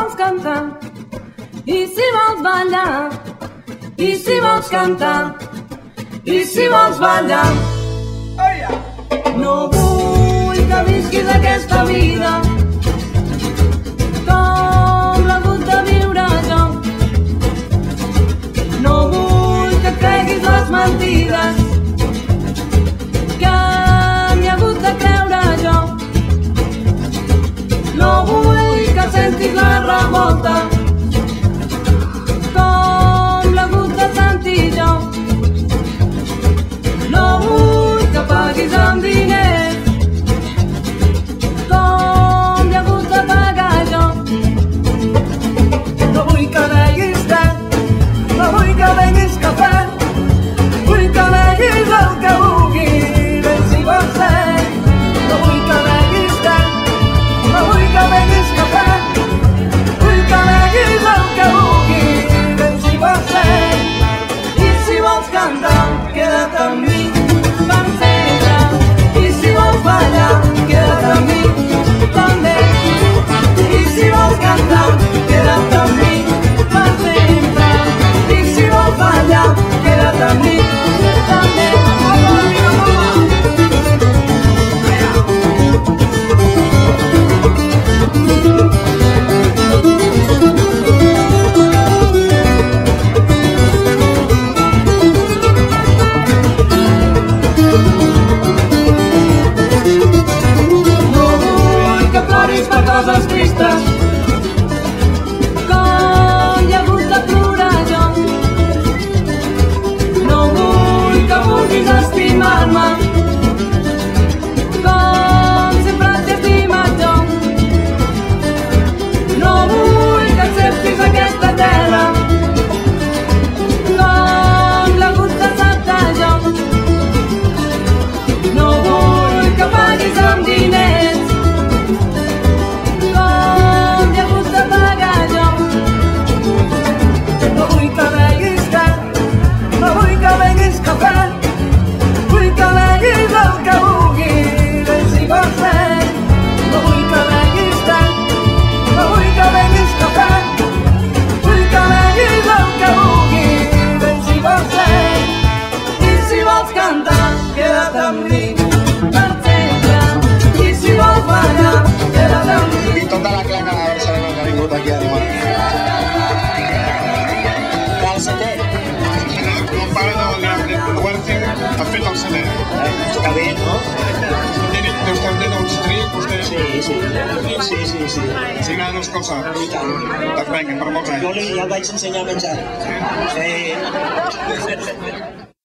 vols cantar, i si vols ballar, i si vols cantar, i si vols ballar. No vull que visquis aquesta vida com l'he hagut de viure jo. No vull que creguis les mentides que m'hi he hagut de creure jo. No vull que sentis la revolta com l'he hagut de sentir jo. No vull que paguis amb diners com l'he hagut de pagar jo. No vull que beguis te, no vull que beguis cafè, vull que beguis el que vulguis, ben si vols ser. No vull que beguis te, no vull que beguis cafè, vull que beguis el que vulguis, ben si vols ser. I si vols cantar, queda't amb mi per sempre, i si vols ballar, queda't amb mi també. I si vols cantar, queda't amb mi per sempre, i si vols ballar, queda't amb mi també. Per coses tristes com hi he hagut de plorar jo. No vull que vulguis estimar-me com sempre t'he estimat jo. No vull que acceptis aquesta terra com l'he hagut d'acceptar jo. No vull que paguis amb diners tota la claca de Barcelona que ha vingut aquí a animar. El setè. Mon pare del Werther ha fet el setè. Està bé, no? Deu estar de uns trics, vostè? Sí. Sí, nada, no es cosa. I tant. Doncs vinga, per molts anys. Jo ja el vaig ensenyar a menjar. Sí.